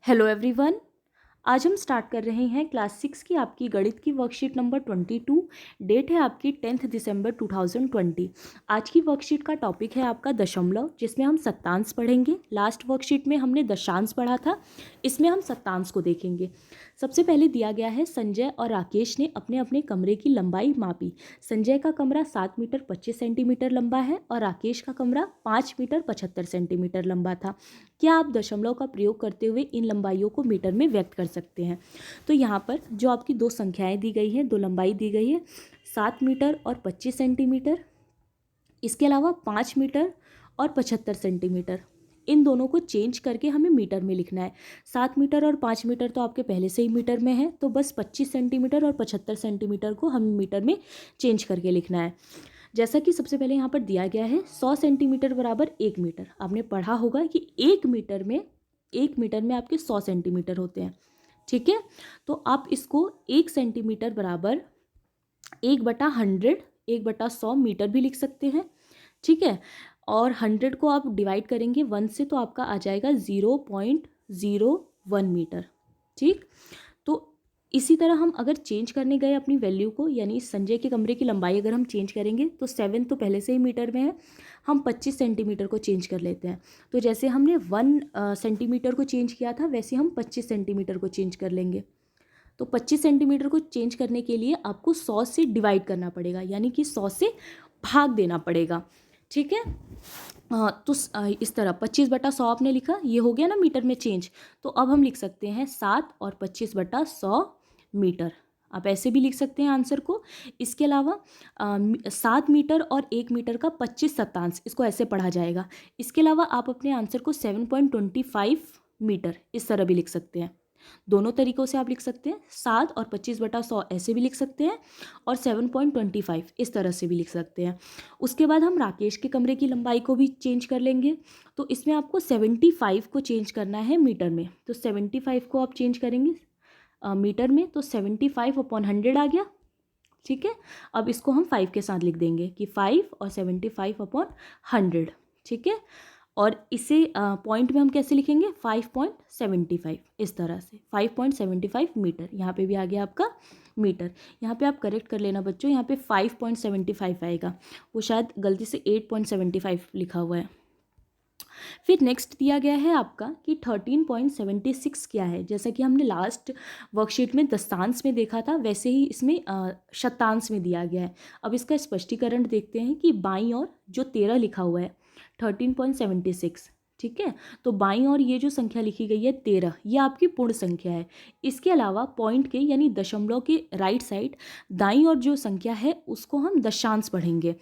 Hello everyone. आज हम start कर रहे हैं क्लास 6 की आपकी गणित की वर्कशीट नंबर 22। डेट है आपकी 10 दिसंबर 2020। आज की वर्कशीट का टॉपिक है आपका दशमलव, जिसमें हम सत्तांश पढ़ेंगे। लास्ट वर्कशीट में हमने दशांश पढ़ा था, इसमें हम सत्तांश को देखेंगे। सबसे पहले दिया गया है संजय और राकेश ने अपने अपने कमरे की लंबाई मापी। संजय का कमरा 7 मीटर 25 सेंटीमीटर लंबा है और राकेश का कमरा 5 मीटर 75 सेंटीमीटर लंबा था। क्या आप दशमलव का प्रयोग करते हुए इन लंबाइयों को मीटर में व्यक्त कर सकते हैं? तो यहाँ पर जो आपकी दो संख्याएं दी गई हैं, दो लंबाई दी गई है, 7 मीटर और 25 सेंटीमीटर, इसके अलावा 5 मीटर और 75 सेंटीमीटर। इन दोनों को चेंज करके हमें मीटर में लिखना है। 7 मीटर और 5 मीटर तो आपके पहले से ही मीटर में है, तो बस 25 सेंटीमीटर और 75 सेंटीमीटर को हमें मीटर में चेंज करके लिखना है। जैसा कि सबसे पहले यहाँ पर दिया गया है 100 सेंटीमीटर बराबर 1 मीटर। आपने पढ़ा होगा कि 1 मीटर में आपके 100 सेंटीमीटर होते हैं। ठीक है, तो आप इसको 1 सेंटीमीटर बराबर 1/100, 1/100 मीटर भी लिख सकते हैं। ठीक है, और 100 को आप डिवाइड करेंगे 1 से तो आपका आ जाएगा 0.01 मीटर। ठीक, तो इसी तरह हम अगर चेंज करने गए अपनी वैल्यू को, यानी संजय के कमरे की लंबाई अगर हम चेंज करेंगे तो 7 तो पहले से ही मीटर में है, हम 25 सेंटीमीटर को चेंज कर लेते हैं। तो जैसे हमने 1 सेंटीमीटर को चेंज किया था, वैसे हम 25 सेंटीमीटर को चेंज कर लेंगे। तो 25 सेंटीमीटर को चेंज करने के लिए आपको 100 से डिवाइड करना पड़ेगा, यानी कि 100 से भाग देना पड़ेगा। ठीक है, तो इस तरह 25/100 आपने लिखा, ये हो गया ना मीटर में चेंज। तो अब हम लिख सकते हैं 7 और 25/100 मीटर। आप ऐसे भी लिख सकते हैं आंसर को। इसके अलावा 7 मीटर और 1 मीटर का 25 शतांश, इसको ऐसे पढ़ा जाएगा। इसके अलावा आप अपने आंसर को 7.25 मीटर इस तरह भी लिख सकते हैं। दोनों तरीक़ों से आप लिख सकते हैं। 7 और 25/100 ऐसे भी लिख सकते हैं, और 7.25 इस तरह से भी लिख सकते हैं। उसके बाद हम राकेश के कमरे की लंबाई को भी चेंज कर लेंगे। तो इसमें आपको 75 को चेंज करना है मीटर में। तो 75 को आप चेंज करेंगे मीटर में, तो 75/100 आ गया। ठीक है, अब इसको हम 5 के साथ लिख देंगे कि 5 और 75/100। ठीक है, और इसे पॉइंट में हम कैसे लिखेंगे? 5.75 इस तरह से, 5.75 मीटर। यहाँ पे भी आ गया आपका मीटर। यहाँ पे आप करेक्ट कर लेना बच्चों, यहाँ पे 5.75 आएगा, वो शायद गलती से 8.75 लिखा हुआ है। फिर नेक्स्ट दिया गया है आपका कि 13.76 क्या है। जैसा कि हमने लास्ट वर्कशीट में दशांश में देखा था, वैसे ही इसमें शतांश में दिया गया है। अब इसका स्पष्टीकरण देखते हैं कि बाईं ओर जो 13 लिखा हुआ है, 13.76, ठीक है, तो बाईं ओर ये जो संख्या लिखी गई है 13, ये आपकी पूर्ण संख्या है। इसके अलावा पॉइंट के यानी दशमलव के राइट साइड दाईं ओर जो संख्या है उसको हम दशांश पढ़ेंगे।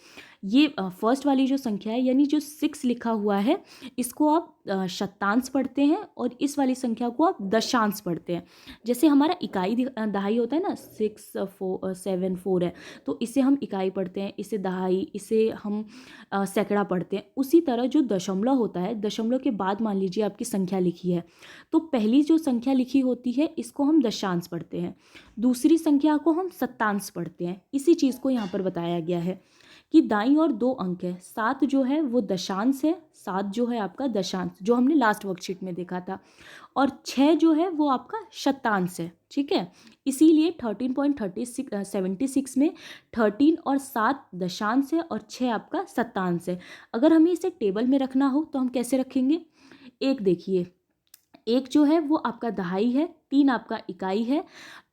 ये फर्स्ट वाली जो संख्या है, यानी जो 6 लिखा हुआ है, इसको आप शतांश पढ़ते हैं, और इस वाली संख्या को आप दशांश पढ़ते हैं। जैसे हमारा इकाई दहाई होता है ना, 6 4 7 4 है, तो इसे हम इकाई पढ़ते हैं, इसे दहाई, इसे हम सैकड़ा पढ़ते हैं। उसी तरह जो दशमलव होता है, दशमलव के बाद मान लीजिए आपकी संख्या लिखी है, तो पहली जो संख्या लिखी होती है इसको हम दशांश पढ़ते हैं, दूसरी संख्या को हम शतांश पढ़ते हैं। इसी चीज़ को यहाँ पर बताया गया है कि दाईं ओर 2 अंक है, 7 जो है वो दशांश है, 7 जो है आपका दशांश, जो हमने लास्ट वर्कशीट में देखा था, और 6 जो है वो आपका शतांश है। ठीक है, इसीलिए 13.76 में 13 और 7 दशांश है और 6 आपका शतांश है। अगर हमें इसे टेबल में रखना हो तो हम कैसे रखेंगे? एक देखिए, एक जो है वो आपका दहाई है, 3 आपका इकाई है,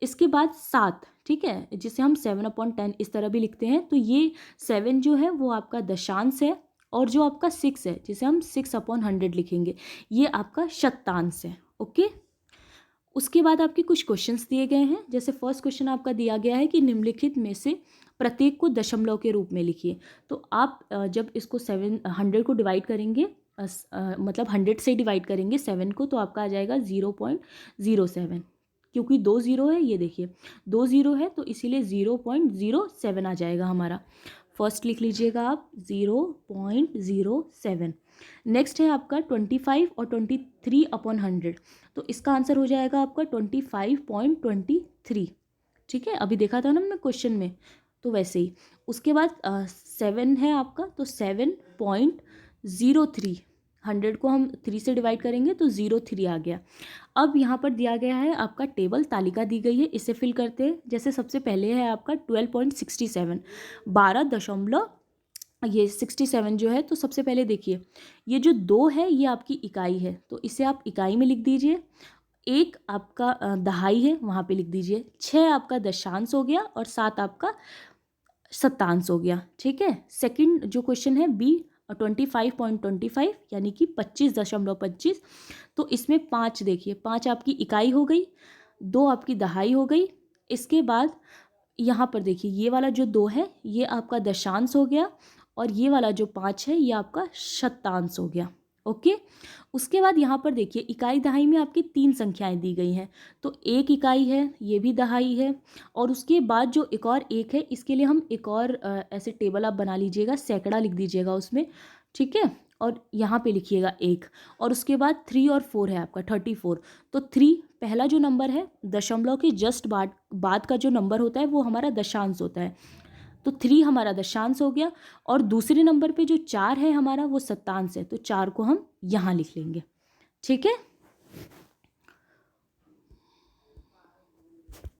इसके बाद 7, ठीक है, जिसे हम 7/10 इस तरह भी लिखते हैं। तो ये 7 जो है वो आपका दशांश है, और जो आपका 6 है, जिसे हम 6/100 लिखेंगे, ये आपका शतांश है। ओके, उसके बाद आपके कुछ क्वेश्चंस दिए गए हैं। जैसे फर्स्ट क्वेश्चन आपका दिया गया है कि निम्नलिखित में से प्रत्येक को दशमलव के रूप में लिखिए। तो आप जब इसको 700 को डिवाइड करेंगे, मतलब 100 से डिवाइड करेंगे 7 को, तो आपका आ जाएगा 0.07, क्योंकि 2 0 है, ये देखिए 2 0 है, तो इसीलिए 0.07 आ जाएगा हमारा। फर्स्ट लिख लीजिएगा आप 0.07। नेक्स्ट है आपका 25 और 23/100, तो इसका आंसर हो जाएगा आपका 25.23। ठीक है, अभी देखा था ना हमने क्वेश्चन में, तो वैसे ही। उसके बाद 7 है आपका, तो 7.03 100 को हम 3 से डिवाइड करेंगे तो 0.3 आ गया। अब यहाँ पर दिया गया है आपका टेबल, तालिका दी गई है, इसे फिल करते हैं। जैसे सबसे पहले है आपका 12.67, 12 ये 67 जो है, तो सबसे पहले देखिए ये जो 2 है ये आपकी इकाई है, तो इसे आप इकाई में लिख दीजिए। 1 आपका दहाई है, वहाँ पे लिख दीजिए। 6 आपका दशांश हो गया और 7 आपका शतांश हो गया। ठीक है, सेकंड जो क्वेश्चन है बी 25.25 यानी कि 25.25, तो इसमें 5 देखिए, 5 आपकी इकाई हो गई, 2 आपकी दहाई हो गई। इसके बाद यहाँ पर देखिए ये वाला जो 2 है ये आपका दशांश हो गया और ये वाला जो 5 है ये आपका शतांश हो गया। ओके, उसके बाद यहाँ पर देखिए इकाई दहाई में आपकी 3 संख्याएं दी गई हैं, तो 1 इकाई है, ये भी दहाई है, और उसके बाद जो एक और 1 है इसके लिए हम एक और ऐसे टेबल आप बना लीजिएगा, सैकड़ा लिख दीजिएगा उसमें। ठीक है, और यहाँ पे लिखिएगा 1, और उसके बाद 3 और 4 है आपका 34। तो 3 पहला जो नंबर है, दशमलव के जस्ट बाद का जो नंबर होता है वो हमारा दशांश होता है, तो 3 हमारा दशांश हो गया। और दूसरे नंबर पे जो 4 है हमारा वो शतांश है, तो 4 को हम यहाँ लिख लेंगे। ठीक है।